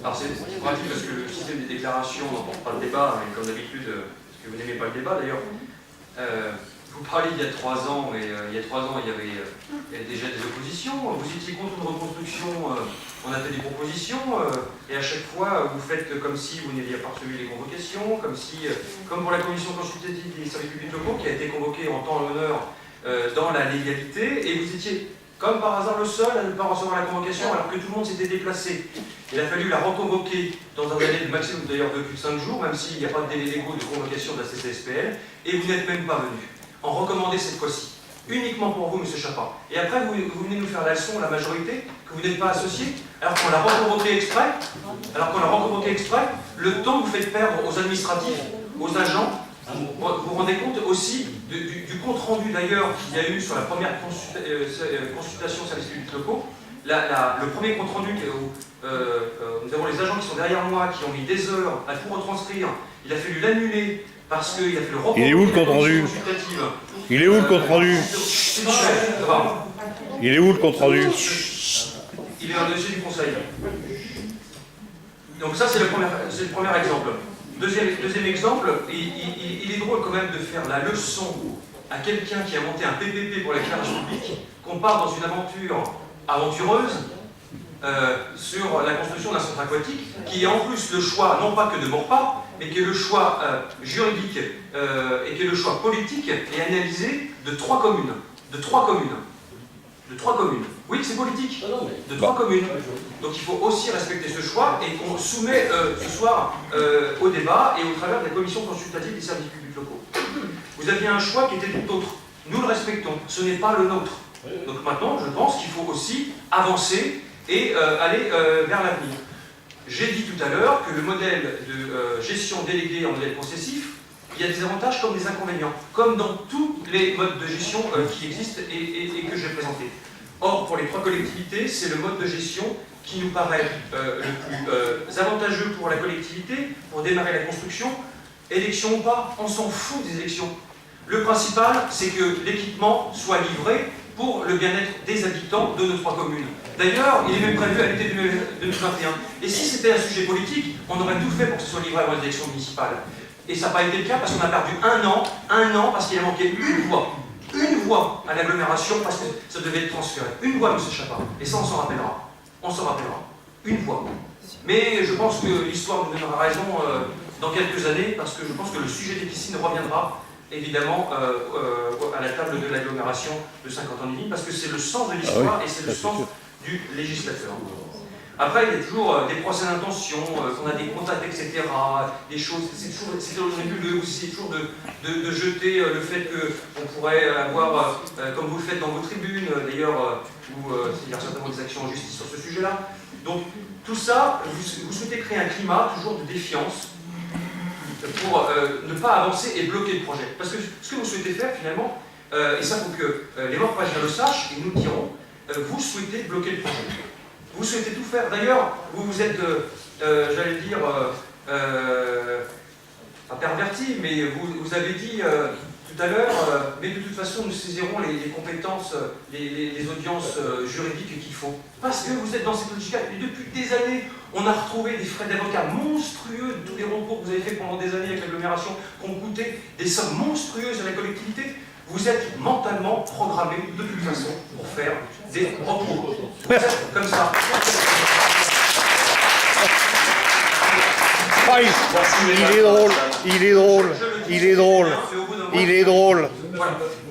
Alors c'est pratique parce que le système des déclarations n'emporte pas le débat, mais comme d'habitude, parce que vous n'aimez pas le débat d'ailleurs, vous parliez il y a 3 ans, et il y a 3 ans il y avait déjà des oppositions, vous étiez contre une reconstruction, on a fait des propositions, et à chaque fois vous faites comme si vous n'aviez pas reçu les convocations, comme pour la commission consultative des services publics locaux qui a été convoquée en temps et en heure dans la légalité, et vous étiez comme par hasard le seul à ne pas recevoir la convocation alors que tout le monde s'était déplacé. Il a fallu la reconvoquer dans un délai de maximum d'ailleurs de plus de 5 jours, même s'il n'y a pas de délai légaux de convocation de la CCSPL, et vous n'êtes même pas venu. En recommandé cette fois-ci, uniquement pour vous, M. Chapin. Et après, vous venez nous faire la leçon, la majorité, que vous n'êtes pas associé, alors qu'on l'a reconvoqué exprès, le temps que vous faites perdre aux administratifs, aux agents. Vous vous rendez compte aussi du compte-rendu d'ailleurs qu'il y a eu sur la première consultation services publics locaux. Le premier compte-rendu, nous avons les agents qui sont derrière moi, qui ont mis des heures à tout retranscrire. Il a fallu l'annuler parce qu'il a fait le recours. Il est où le compte-rendu? Il est où le compte-rendu? Il est où le compte-rendu? Il est dans le dossier du Conseil. Donc ça, c'est le premier exemple. Deuxième exemple, il est drôle quand même de faire la leçon à quelqu'un qui a monté un PPP pour l'éclairage public, qu'on part dans une aventure aventureuse sur la construction d'un centre aquatique, qui est en plus le choix, non pas que de Maurepas, mais qui est le choix juridique et qui est le choix politique et analysé de 3 communes. De 3 communes. Oui, c'est politique. De 3 communes. Donc il faut aussi respecter ce choix et qu'on soumet ce soir au débat et au travers de la commission consultative des services publics locaux. Vous aviez un choix qui était tout autre. Nous le respectons. Ce n'est pas le nôtre. Donc maintenant, je pense qu'il faut aussi avancer et aller vers l'avenir. J'ai dit tout à l'heure que le modèle de gestion déléguée en modèle concessif, il y a des avantages comme des inconvénients, comme dans tous les modes de gestion qui existent et que j'ai présentés. Or, pour les 3 collectivités, c'est le mode de gestion qui nous paraît le plus avantageux pour la collectivité, pour démarrer la construction. Élection ou pas, on s'en fout des élections. Le principal, c'est que l'équipement soit livré pour le bien-être des habitants de nos 3 communes. D'ailleurs, il est même prévu à l'été 2021. Et si c'était un sujet politique, on aurait tout fait pour que ce soit livré avant les élections municipales. Et ça n'a pas été le cas parce qu'on a perdu un an parce qu'il a manqué une voix à l'agglomération parce que ça devait être transféré. Une voix, M. Chapin. Et ça, on s'en rappellera. Une voix. Mais je pense que l'histoire nous donnera raison dans quelques années parce que je pense que le sujet des piscines reviendra évidemment à la table de l'agglomération de Saint-Quentin-en-Yvelines parce que c'est le sens de l'histoire et c'est le sens du législateur. Après, il y a toujours des procès d'intention, on a des contacts, etc., des choses, c'est toujours nébuleux, c'est toujours de jeter le fait qu'on pourrait avoir, comme vous le faites dans vos tribunes, d'ailleurs, il y a certainement des actions en justice sur ce sujet-là. Donc, tout ça, vous souhaitez créer un climat toujours de défiance pour ne pas avancer et bloquer le projet. Parce que ce que vous souhaitez faire, finalement, et ça faut que les Maurepagiens le sachent, et nous le dirons, vous souhaitez bloquer le projet. Vous souhaitez tout faire. D'ailleurs, vous êtes, j'allais dire, pas perverti, mais vous avez dit tout à l'heure, mais de toute façon, nous saisirons les compétences, les audiences juridiques qu'il faut. Parce que vous êtes dans cette logique-là. Et depuis des années, on a retrouvé des frais d'avocat monstrueux de tous les recours que vous avez fait pendant des années avec l'agglomération, qui ont coûté des sommes monstrueuses à la collectivité. Vous êtes mentalement programmé de toute façon pour faire des recours. Comme ça. Ah, il est drôle, il est drôle, il est drôle, il est drôle,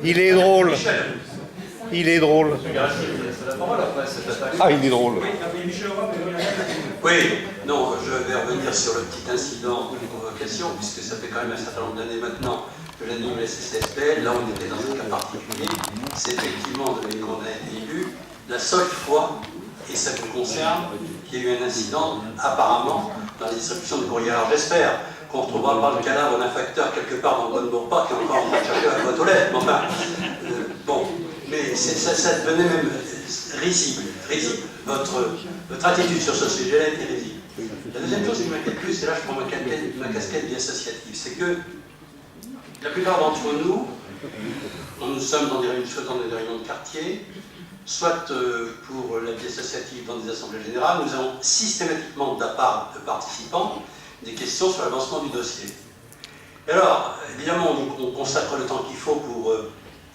il est drôle, il est drôle. Ah, il est drôle. Oui, non, je vais revenir sur le petit incident de convocation, puisque ça fait quand même un certain nombre d'années maintenant que j'anime la CCSPL. Là, on était dans un cas particulier. C'est effectivement, de quand on a été élu, la seule fois, et ça vous concerne, qu'il y a eu un incident, apparemment, dans la distribution du courrier. Alors j'espère qu'on ne retrouvera pas le cadavre d'un facteur quelque part dans le bon Maurepas qui est encore en train de chercher la boîte aux lettres. Mais enfin, bon, mais ça devenait même risible. Votre attitude sur ce sujet-là était risible. La deuxième chose qui m'inquiète plus, et là je prends ma casquette d'associative, c'est que la plupart d'entre nous, nous sommes dans des réunions de quartier, soit pour la vie associative dans des assemblées générales, nous avons systématiquement de la part de participants des questions sur l'avancement du dossier. Et alors, évidemment, on consacre le temps qu'il faut pour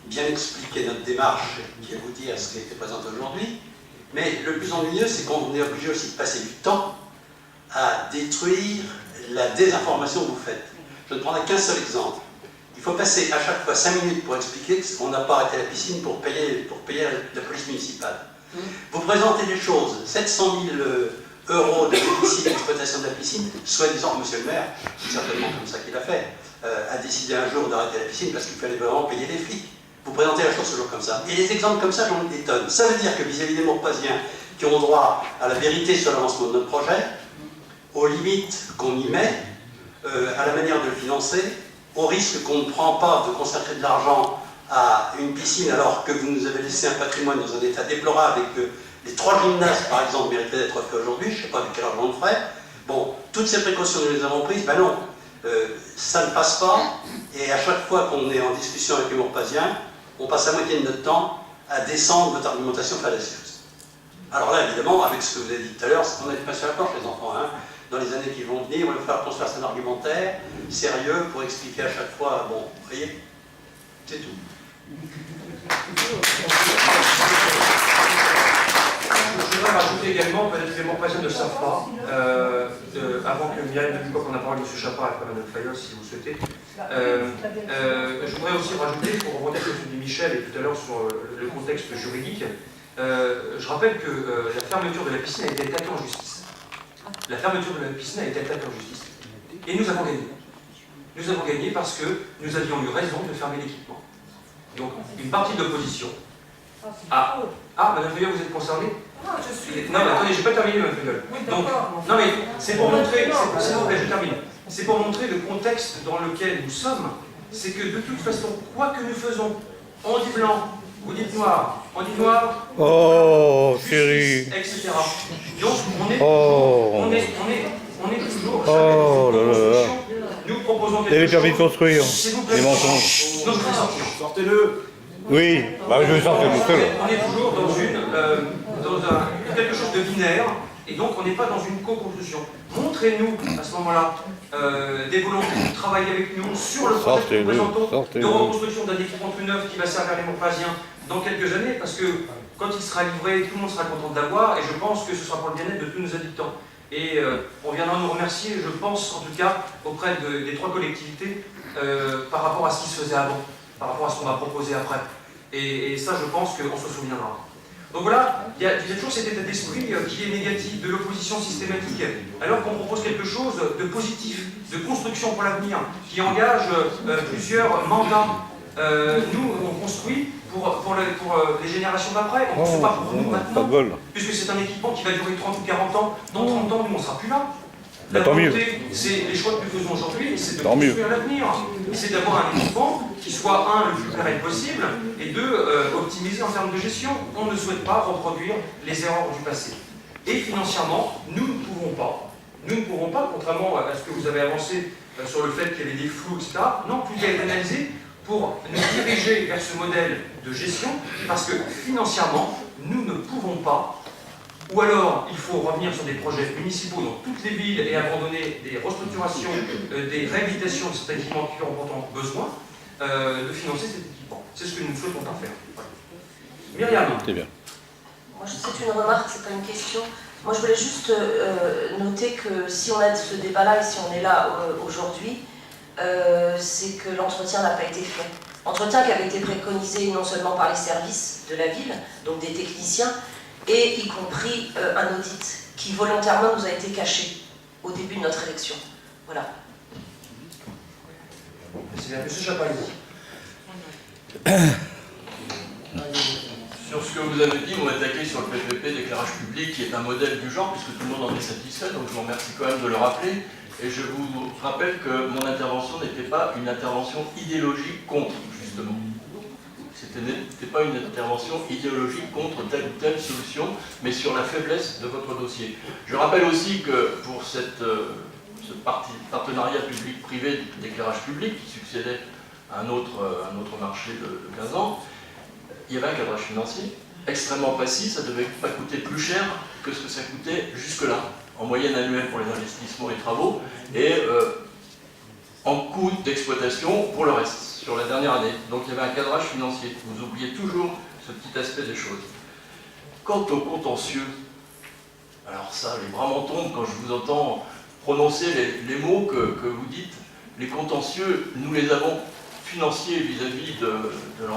bien expliquer notre démarche qui aboutit à ce qui a été présenté aujourd'hui, mais le plus ennuyeux, c'est qu'on est obligé aussi de passer du temps à détruire la désinformation que vous faites. Je ne prendrai qu'un seul exemple. Il faut passer à chaque fois 5 minutes pour expliquer qu'on n'a pas arrêté la piscine pour payer la police municipale. Vous présentez des choses, 700 000 € de déficit d'exploitation de la piscine, soi-disant, monsieur le maire, c'est certainement comme ça qu'il a fait, a décidé un jour d'arrêter la piscine parce qu'il fallait vraiment payer les flics. Vous présentez la chose toujours comme ça. Et les exemples comme ça, j'en étonne. Ça veut dire que vis-à-vis des Maurepaziens qui ont droit à la vérité sur l'avancement de notre projet, aux limites qu'on y met, à la manière de le financer, au risque qu'on ne prend pas de consacrer de l'argent à une piscine alors que vous nous avez laissé un patrimoine dans un état déplorable et que les 3 gymnases, par exemple, mériteraient d'être faits aujourd'hui, je ne sais pas de quel argent on le ferait. Bon, toutes ces précautions, nous les avons prises, ben non, ça ne passe pas, et à chaque fois qu'on est en discussion avec les Maurepaziens, on passe la moitié de notre temps à descendre votre argumentation fallacieuse. Alors là, évidemment, avec ce que vous avez dit tout à l'heure, on n'est pas sur la planche, les enfants, hein. Dans les années qui vont venir, il va falloir qu'on se fasse un argumentaire sérieux pour expliquer à chaque fois, bon, vous voyez, c'est tout. Je voudrais rajouter également, peut-être que les Maurepaziens ne le savent pas, avant que Mireille ne dise qu'on a parlé de M. Chapard et après Mme Fayol, si vous souhaitez. Je voudrais aussi rajouter, pour rebondir sur ce que dit Michel et tout à l'heure sur le contexte juridique, je rappelle que la fermeture de la piscine a été attaquée en justice. La fermeture de la piscine a été attaquée en justice. Et nous avons gagné. Nous avons gagné parce que nous avions eu raison de fermer l'équipement. Donc, une partie de l'opposition. Ah, Mme Fayol, vous êtes concernée? Non, je suis... Non, mais attendez, je n'ai pas terminé, Mme Fayol. Oui, donc, non, mais c'est pour montrer, je termine. C'est pour montrer le contexte dans lequel nous sommes. C'est que de toute façon, quoi que nous faisons, on dit blanc, vous dites noir, on dit noir, Oh, justice, chérie. etc. Donc, on est toujours, Oh là là. nous proposons Et quelque les permis de chose. construire. S'il vous plaît, Les mensonges. donc je vais sortir. Sortez-le. Oui, bah, je vais sortir tout seul. On est toujours dans quelque chose de binaire, et donc on n'est pas dans une co-construction. Montrez-nous, à ce moment-là, des volontés de travailler avec nous sur le projet que nous présentons de reconstruction d'un équipement plus neuf qui va servir les Maurepaziens dans quelques années, parce que quand il sera livré, tout le monde sera content de l'avoir, et je pense que ce sera pour le bien-être de tous nos habitants. Et on viendra nous remercier, je pense en tout cas, auprès des 3 collectivités, par rapport à ce qui se faisait avant, par rapport à ce qu'on va proposer après. Et ça, je pense qu'on se souviendra. Donc voilà, il y a toujours cet état d'esprit qui est négatif, de l'opposition systématique, alors qu'on propose quelque chose de positif, de construction pour l'avenir, qui engage plusieurs mandats. Nous, on construit pour les générations d'après, on ne construit pas pour nous maintenant, puisque c'est un équipement qui va durer 30 ou 40 ans. Dans 30 ans, nous, on ne sera plus là. La volonté, c'est les choix que nous faisons aujourd'hui, c'est de construire l'avenir. C'est d'avoir un équipement qui soit, un, le plus pérenne possible, et deux, optimisé en termes de gestion. On ne souhaite pas reproduire les erreurs du passé. Et financièrement, nous ne pouvons pas, contrairement à ce que vous avez avancé sur le fait qu'il y avait des flous, etc. Non, tout est analysé pour nous diriger vers ce modèle de gestion, parce que financièrement, nous ne pouvons pas. Ou alors, il faut revenir sur des projets municipaux dans toutes les villes et abandonner des restructurations, des réhabilitations de cet équipement qui ont pourtant besoin de financer cet équipement. C'est ce que nous souhaitons faire. Voilà. Myriam. C'est bien. Moi, c'est une remarque, c'est pas une question. Moi, je voulais juste noter que si on a ce débat-là et si on est là aujourd'hui, c'est que l'entretien n'a pas été fait. Entretien qui avait été préconisé non seulement par les services de la ville, donc des techniciens, et y compris un audit qui volontairement nous a été caché au début de notre élection. Voilà. C'est bien, monsieur Chapal. Sur ce que vous avez dit, vous m'attaquez sur le PPP d'éclairage public, qui est un modèle du genre, puisque tout le monde en est satisfait, donc je vous remercie quand même de le rappeler. Et je vous rappelle que mon intervention n'était pas une intervention idéologique contre, justement. C'était pas une intervention idéologique contre telle ou telle solution, mais sur la faiblesse de votre dossier. Je rappelle aussi que pour ce partenariat public-privé d'éclairage public, qui succédait à un autre marché de 15 ans, il y avait un cadrage financier, extrêmement précis, ça ne devait pas coûter plus cher que ce que ça coûtait jusque-là, en moyenne annuelle pour les investissements et travaux, et en coût d'exploitation pour le reste, sur la dernière année. Donc il y avait un cadrage financier. Vous oubliez toujours ce petit aspect des choses. Quant au contentieux, alors ça, les bras m'en tombent quand je vous entends prononcer les mots que vous dites. Les contentieux, nous les avons financiers vis-à-vis de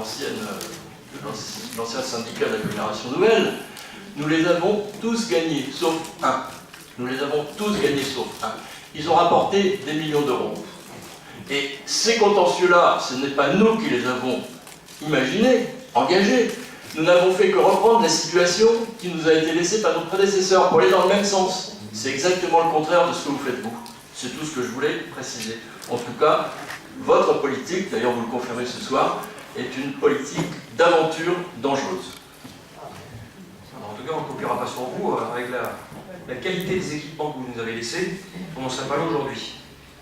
l'ancien syndicat d'agglomération nouvelle. Nous les avons tous gagnés, sauf un. Nous les avons tous gagnés, sauf un. Ils ont rapporté des millions d'euros. Et ces contentieux-là, ce n'est pas nous qui les avons imaginés, engagés. Nous n'avons fait que reprendre la situation qui nous a été laissée par nos prédécesseurs pour aller dans le même sens. C'est exactement le contraire de ce que vous faites vous. C'est tout ce que je voulais préciser. En tout cas, votre politique, d'ailleurs vous le confirmez ce soir, est une politique d'aventure dangereuse. En tout cas, on ne copiera pas sur vous. Avec la qualité des équipements que vous nous avez laissés, on n'en serait pas là aujourd'hui.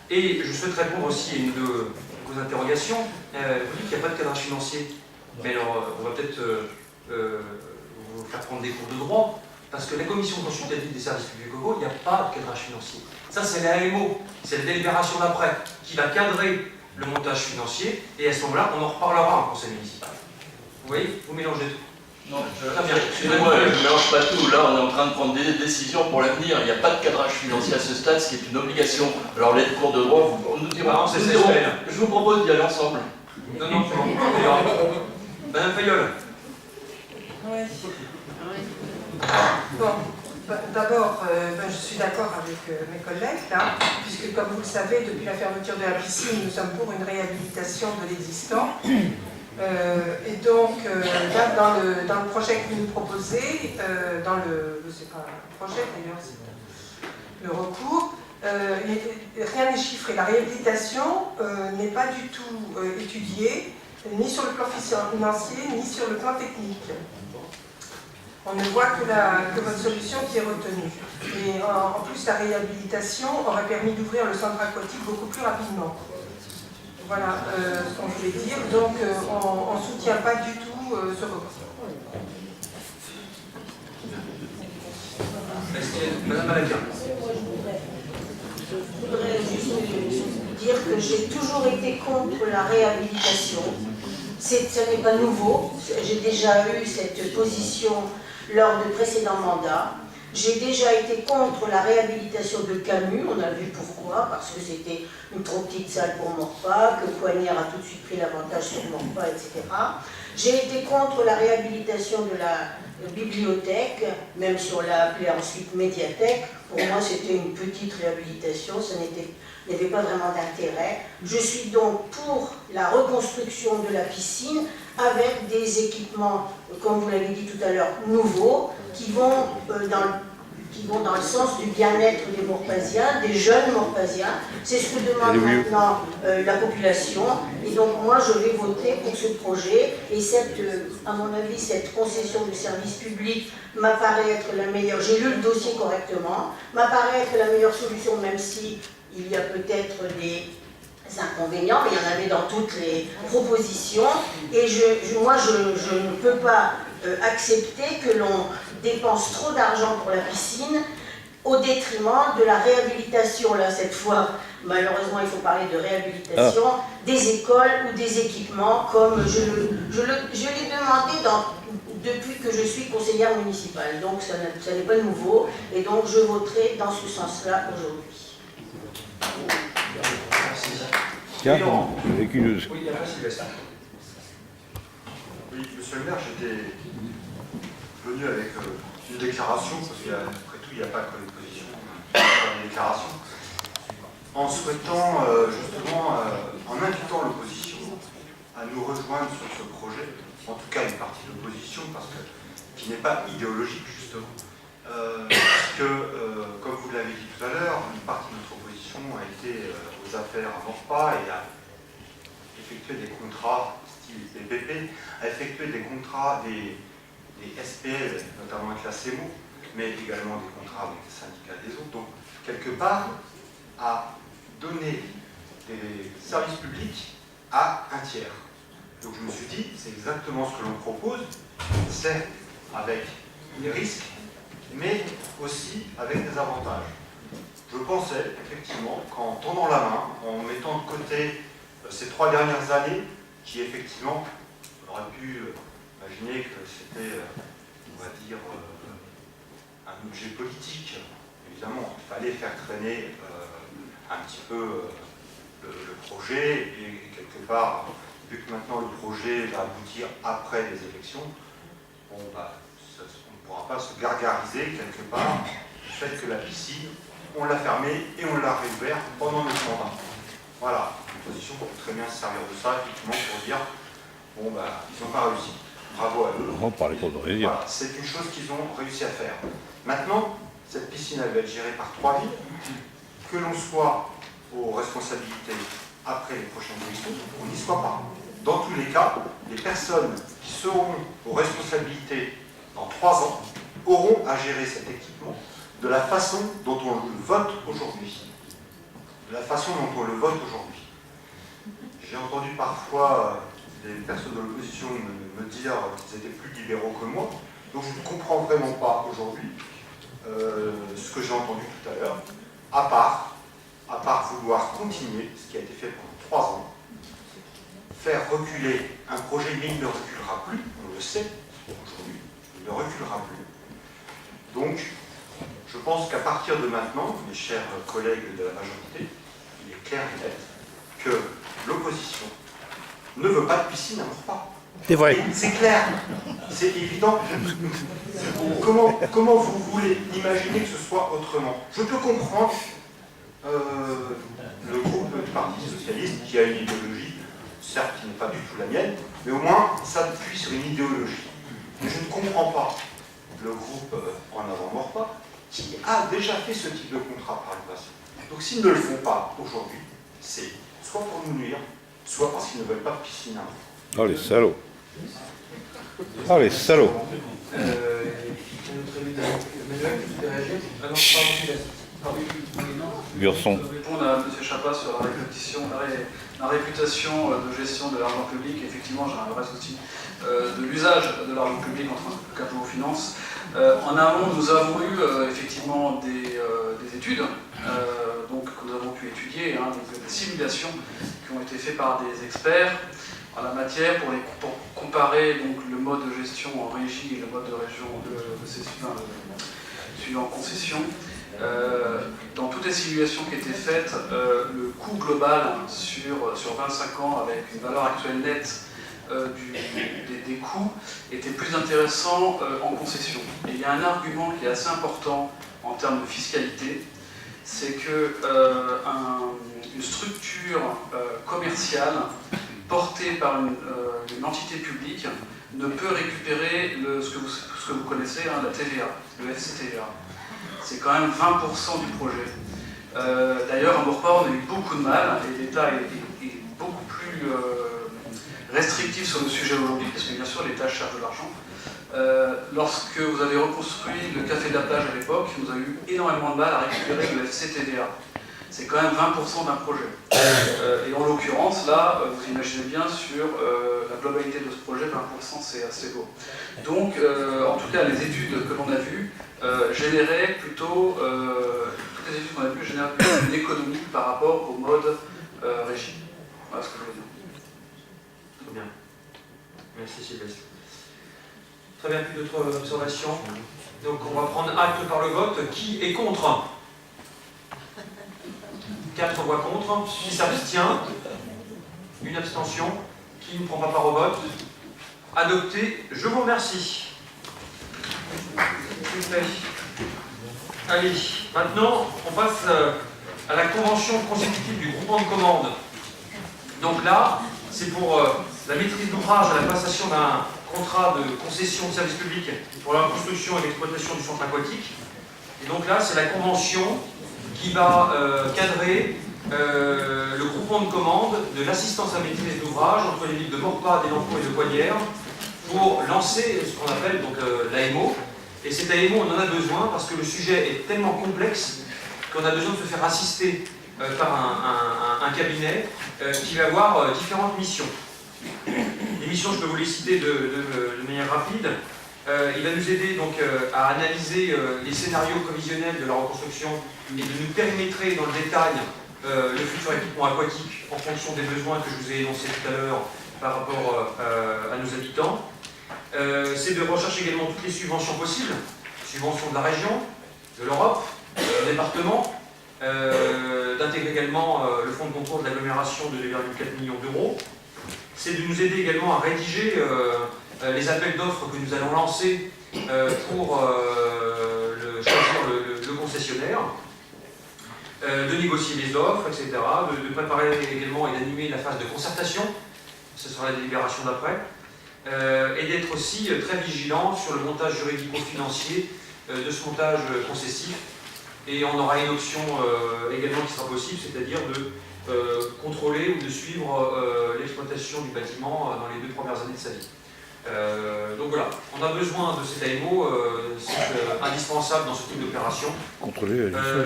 Et je souhaite répondre aussi à une de vos interrogations. Vous dites qu'il n'y a pas de cadrage financier. Mais alors, on va peut-être vous faire prendre des cours de droit, parce que la commission consultative des services publics locaux, il n'y a pas de cadrage financier. Ça, c'est la AMO, c'est la délibération d'après, qui va cadrer le montage financier, et à ce moment-là, on en reparlera en conseil municipal. Vous voyez, vous mélangez tout. Non, excusez-moi, je ne mélange pas tout. Là, on est en train de prendre des décisions pour l'avenir. Il n'y a pas de cadrage financier à ce stade, ce qui est une obligation. Alors, les cours de droit, nous dirons, je vous propose d'y aller ensemble. Non, c'est bon. Madame Fayolle. Oui. Bon, d'abord, je suis d'accord avec mes collègues, là, puisque comme vous le savez, depuis la fermeture de la piscine, nous sommes pour une réhabilitation de l'existant. Et donc, là, dans le projet que vous nous proposez, c'est pas un projet d'ailleurs, c'est le recours, rien n'est chiffré. La réhabilitation n'est pas du tout étudiée, ni sur le plan financier, ni sur le plan technique. On ne voit que votre solution qui est retenue. Et en plus, la réhabilitation aurait permis d'ouvrir le centre aquatique beaucoup plus rapidement. Voilà ce qu'on voulait dire. Donc, on ne soutient pas du tout ce recours. Madame Malakia. Je voudrais juste dire que j'ai toujours été contre la réhabilitation. Ce n'est pas nouveau. J'ai déjà eu cette position lors de précédents mandats. J'ai déjà été contre la réhabilitation de Camus, on a vu pourquoi, parce que c'était une trop petite salle pour Maurepas, que Coignard a tout de suite pris l'avantage sur Maurepas, etc. J'ai été contre la réhabilitation de la bibliothèque, même si on l'a appelée ensuite médiathèque. Pour moi, c'était une petite réhabilitation, il n'y avait pas vraiment d'intérêt. Je suis donc pour la reconstruction de la piscine avec des équipements, comme vous l'avez dit tout à l'heure, nouveaux, qui vont dans le sens du bien-être des Maurepasiens, des jeunes Maurepasiens. C'est ce que demande maintenant la population. Et donc moi, je vais voter pour ce projet. Et à mon avis, cette concession de service public m'apparaît être la meilleure. J'ai lu le dossier correctement. M'apparaît être la meilleure solution, même si il y a peut-être des inconvénients, mais il y en avait dans toutes les propositions. Et moi, je ne peux pas accepter que l'on dépense trop d'argent pour la piscine au détriment de la réhabilitation. Là, cette fois, malheureusement, il faut parler de réhabilitation des écoles ou des équipements, comme je l'ai demandé depuis que je suis conseillère municipale. Donc, ça n'est pas nouveau. Et donc, je voterai dans ce sens-là aujourd'hui. Tiens, avec une... Oui, après Sylvestre. Oui, monsieur le maire, j'étais venu avec une déclaration, parce qu'après tout, il n'y a pas que les positions, il y a une déclaration, en souhaitant, justement, en invitant l'opposition à nous rejoindre sur ce projet, en tout cas une partie de l'opposition, qui n'est pas idéologique, justement. Puisque, comme vous l'avez dit tout à l'heure, une partie de notre opposition a été aux affaires à Maurepas et a effectué des contrats style PPP, a effectué des contrats, des SPL, notamment avec la CEMO, mais également des contrats avec les syndicats des autres. Donc, quelque part, a donné des services publics à un tiers. Donc je me suis dit, c'est exactement ce que l'on propose. Certes, avec des risques, mais aussi avec des avantages. Je pensais effectivement qu'en tendant la main, en mettant de côté ces 3 dernières années, qui effectivement, on aurait pu imaginer que c'était, on va dire, un objet politique. Évidemment, il fallait faire traîner un petit peu le projet, et quelque part, vu que maintenant le projet va aboutir après les élections, bon, bah, on ne pourra pas se gargariser quelque part du fait que la piscine, on l'a fermée et on l'a réouverte pendant notre mandat. Voilà, une position qui peut très bien se servir de ça, effectivement, pour dire, bon, bah, ils n'ont pas réussi. Bravo à eux. On parlait pas de réussir. Voilà, c'est une chose qu'ils ont réussi à faire. Maintenant, cette piscine, elle va être gérée par 3 villes, que l'on soit aux responsabilités après les prochaines élections, on n'y soit pas. Dans tous les cas, les personnes qui seront aux responsabilités dans 3 ans auront à gérer cet équipement de la façon dont on le vote aujourd'hui. De la façon dont on le vote aujourd'hui. J'ai entendu parfois des personnes de l'opposition me dire qu'ils étaient plus libéraux que moi, donc je ne comprends vraiment pas aujourd'hui ce que j'ai entendu tout à l'heure, à part vouloir continuer ce qui a été fait pendant 3 ans, faire reculer un projet, mais il ne reculera plus, on le sait aujourd'hui, il ne reculera plus. Donc, je pense qu'à partir de maintenant, mes chers collègues de la majorité, il est clair et net que l'opposition ne veut pas de piscine à Maurepas. C'est vrai. C'est clair, c'est évident. Comment vous voulez imaginer que ce soit autrement? Je peux comprendre le groupe du Parti Socialiste qui a une idéologie, certes qui n'est pas du tout la mienne, mais au moins ça appuie sur une idéologie. Mais je ne comprends pas le groupe En Avant Maurepas qui a déjà fait ce type de contrat par le passé. Donc s'ils ne le font pas aujourd'hui, c'est soit pour nous nuire, soit parce qu'ils ne veulent pas de piscine à Maurepas. Oh les salauds. Oh les salauds. Burson. Répondre à M. Chapat sur la réputation de gestion de l'argent public. Effectivement, j'ai un vrai souci de l'usage de l'argent public en tant que capot aux finances. En amont, nous avons eu effectivement des études donc, que nous avons pu étudier, donc, des simulations qui ont été faites par des experts en la matière pour comparer donc, le mode de gestion en régie et le mode de région de ces suivant concession. Dans toutes les simulations qui étaient faites, le coût global sur 25 ans avec une valeur actuelle nette des coûts était plus intéressant en concession. Et il y a un argument qui est assez important en termes de fiscalité, c'est que une structure commerciale portée par une entité publique ne peut récupérer ce que vous connaissez, la TVA, le FCTVA. C'est quand même 20% du projet. D'ailleurs, à Maurepas, on a eu beaucoup de mal, et l'État est beaucoup plus restrictif sur le sujet aujourd'hui, parce que bien sûr, l'État cherche de l'argent. Lorsque vous avez reconstruit le Café de la Plage à l'époque, vous avez eu énormément de mal à récupérer le FCTVA. C'est quand même 20% d'un projet. Et en l'occurrence, là, vous imaginez bien sur la globalité de ce projet, 20% c'est assez beau. Donc, en tout cas, les études que l'on a vues généraient plutôt, toutes les études qu'on a vues généraient plutôt une économie par rapport au mode régie. Voilà ce que je veux dire. Très bien. Merci Sylvestre. Très bien, plus d'autres observations. Donc on va prendre acte par le vote. Qui est contre? 4 voix contre. Qui s'abstient? Une abstention. Qui ne prend pas part au vote? Adopté. Je vous remercie. Super. Allez, maintenant on passe à la convention consécutive du groupement de commandes. Donc là, c'est pour la maîtrise d'ouvrage à la passation d'un contrat de concession de service public pour la construction et l'exploitation du centre aquatique. Et donc là, c'est la convention qui va cadrer le groupement de commandes de l'assistance à maîtrise d'ouvrage entre les villes de Maurepas, d'Elancourt et de Coignères pour lancer ce qu'on appelle donc l'AMO. Et cette AMO, on en a besoin parce que le sujet est tellement complexe qu'on a besoin de se faire assister par un cabinet qui va avoir différentes missions. Les missions, je peux vous les citer de manière rapide. Il va nous aider donc à analyser les scénarios prévisionnels de la reconstruction et de nous périmétrer dans le détail le futur équipement aquatique en fonction des besoins que je vous ai énoncés tout à l'heure par rapport à nos habitants. C'est de rechercher également toutes les subventions possibles, subventions de la région, de l'Europe, du département, d'intégrer également le fonds de concours de l'agglomération de 2,4 millions d'euros. C'est de nous aider également à rédiger les appels d'offres que nous allons lancer pour choisir le concessionnaire, de négocier les offres, etc., de préparer également et d'animer la phase de concertation, ce sera la délibération d'après, et d'être aussi très vigilant sur le montage juridico-financier de ce montage concessif. Et on aura une option également qui sera possible, c'est-à-dire de contrôler ou de suivre l'exploitation du bâtiment dans les 2 premières années de sa vie. Donc voilà, on a besoin de cet AMO, c'est indispensable dans ce type d'opération.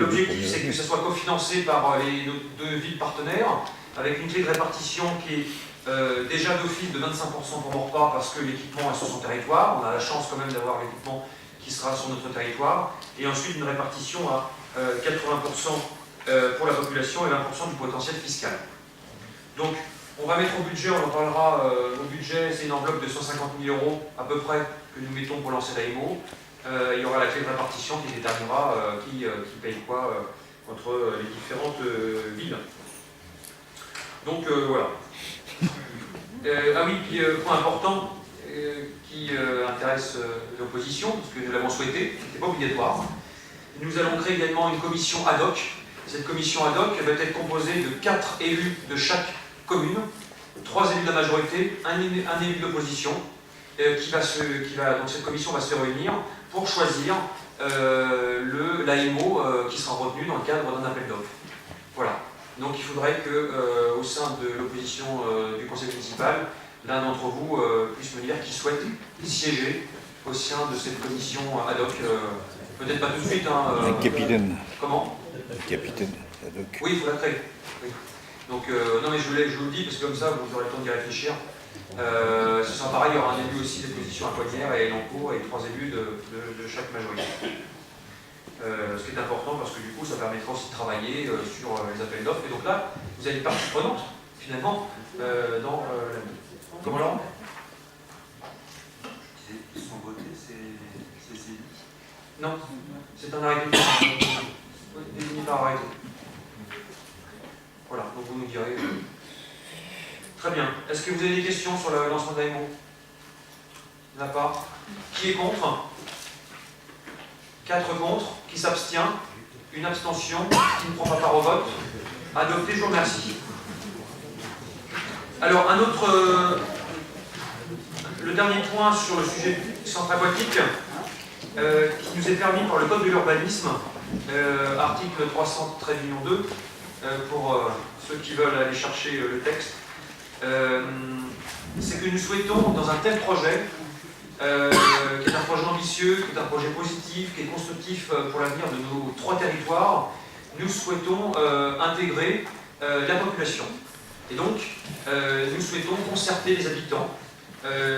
L'objectif, c'est que ce soit cofinancé par les 2 villes partenaires, avec une clé de répartition qui est déjà d'office de 25% pour Maurepas, parce que l'équipement est sur son territoire. On a la chance quand même d'avoir l'équipement qui sera sur notre territoire, et ensuite une répartition à 80% pour la population et 20% du potentiel fiscal. Donc, on va mettre au budget, on en parlera, au budget, c'est une enveloppe de 150 000 € à peu près que nous mettons pour lancer l'AMO. Il y aura la clé de répartition qui déterminera qui paye quoi entre les différentes villes. Donc voilà. Ah oui, puis point important qui intéresse l'opposition, parce que nous l'avons souhaité, ce n'était pas obligatoire. Nous allons créer également une commission ad hoc. Cette commission ad hoc va être composée de 4 élus de chaque commune, 3 élus de la majorité, un élu de l'opposition, donc cette commission va se réunir pour choisir l'AMO qui sera retenu dans le cadre d'un appel d'offres. Voilà. Donc il faudrait qu'au sein de l'opposition du conseil municipal, l'un d'entre vous puisse me dire qui souhaite siéger au sein de cette commission ad hoc. Peut-être pas tout de suite. Un capitaine. Comment? Un capitaine ad hoc. Oui, il faut la créer. Oui. Donc, non mais je vous le dis, parce que comme ça, vous aurez le temps d'y réfléchir. Ce sera pareil, il y aura un élu aussi des positions à Cognères et Elancourt et 3 élus de chaque majorité. Ce qui est important parce que du coup, ça permettra aussi de travailler sur les appels d'offres. Et donc là, vous avez une partie prenante, finalement, dans la vie. Comment Laurent? Ils sont votés, ces élus? Non, c'est un arrêté défini par arrêté. Voilà, donc vous nous direz. Très bien. Est-ce que vous avez des questions sur le lancement de l'AMO? Il n'y en a pas. Qui est contre? 4 contre. Qui s'abstient? Une abstention. Qui ne prend pas part au vote? Adopté, je vous remercie. Alors, un autre. Le dernier point sur le sujet du centre aquatique, qui nous est permis par le Code de l'urbanisme, article 300-2, pour ceux qui veulent aller chercher le texte, c'est que nous souhaitons, dans un tel projet, qui est un projet ambitieux, qui est un projet positif, qui est constructif pour l'avenir de nos 3 territoires, nous souhaitons intégrer la population. Et donc, nous souhaitons concerter les habitants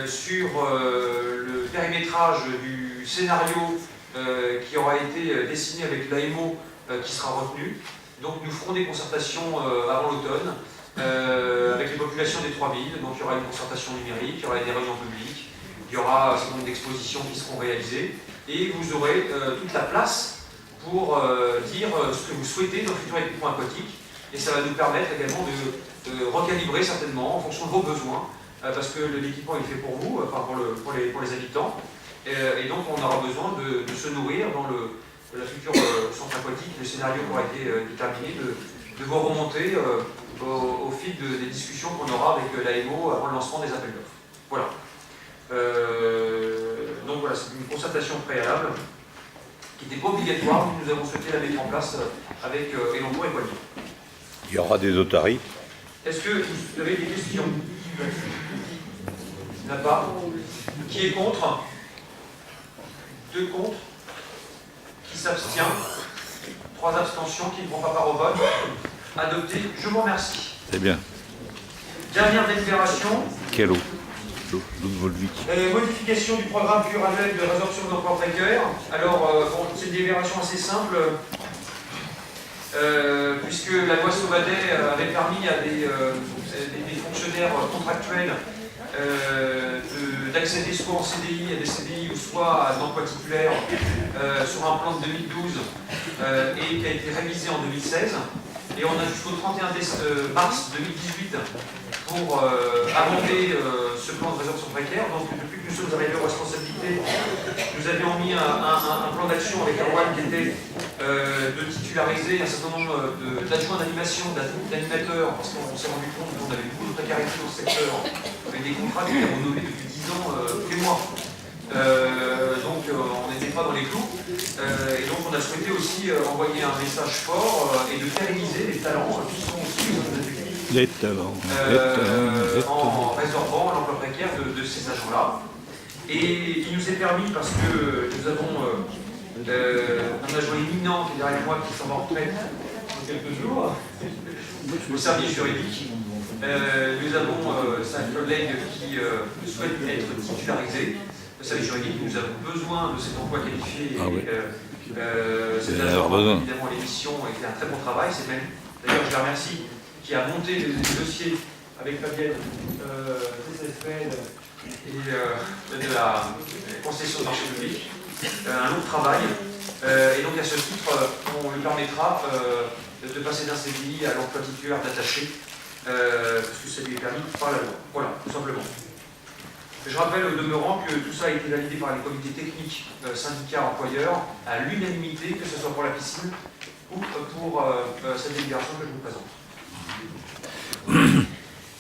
sur le périmétrage du scénario qui aura été dessiné avec l'AMO qui sera retenu. Donc nous ferons des concertations avant l'automne avec les populations des 3 villes. Donc il y aura une concertation numérique, il y aura des réunions publiques, il y aura un certain nombre d'expositions qui seront réalisées et vous aurez toute la place pour dire ce que vous souhaitez dans le futur équipement aquatique. Et ça va nous permettre également de recalibrer certainement en fonction de vos besoins, parce que l'équipement est fait pour vous, enfin pour les habitants, et donc on aura besoin de se nourrir dans la future centre aquatique, le scénario qui aura été déterminé, de vos remontées au fil des discussions qu'on aura avec l'AMO avant le lancement des appels d'offres. Voilà. Donc voilà, c'est une concertation préalable qui n'était pas obligatoire, mais nous avons souhaité la mettre en place avec Elancourt et Cognères. Il y aura des otaries. Est-ce que vous avez des questions? Il n'y en a pas. Qui est contre? 2 contre. Qui s'abstient? 3 abstentions. Qui ne prend pas part au vote? Adopté. Je vous remercie. C'est bien. Dernière délibération. Quelle eau? Modification du programme pluriannuel de résorption d'emplois précaires. Alors, bon, c'est une délibération assez simple, puisque la loi Sauvadet avait permis à des fonctionnaires contractuels d'accéder soit en CDI à des CDI ou soit à d'emploi titulaire sur un plan de 2012 et qui a été révisé en 2016. Et on a jusqu'au 31 mars 2018 pour amender ce plan de résorption précaire. Donc depuis que nous sommes arrivés aux responsabilités, nous avions mis un plan d'action avec Erwan qui était de titulariser un certain nombre d'adjoints d'animation, d'animateurs, parce qu'on s'est rendu compte qu'on avait beaucoup de précarité dans ce secteur, avec des contrats qui étaient renouvelés depuis 10 ans tous les mois. Donc on n'était pas dans les clous. Et donc on a souhaité aussi envoyer un message fort et de pérenniser les talents qui sont aussi dans nos effectifs. Les talents. En résorbant l'emploi précaire de ces agents-là. Et il nous est permis, parce que nous avons un agent éminent qui est derrière moi, qui s'en va en retraite dans quelques jours, au service juridique. Nous avons sa collègue qui souhaite être titularisée. Le service juridique, nous avons besoin de cet emploi qualifié. Cet agent, évidemment, l'émission a été un très bon travail. D'ailleurs, je la remercie, qui a monté les dossiers avec Fabienne, CCFL et de la concession de marché public. Un long travail. Et donc, à ce titre, on lui permettra de passer d'un CDI à l'emploi titulaire d'attaché, parce que ça lui est permis par la loi. Voilà, tout simplement. Je rappelle au demeurant que tout ça a été validé par les comités techniques, syndicats, employeurs, à l'unanimité, que ce soit pour la piscine ou pour cette délibération que je vous présente.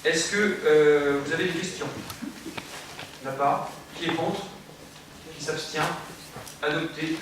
Est-ce que vous avez des questions? De la part? Qui est contre? Qui s'abstient? Adopté.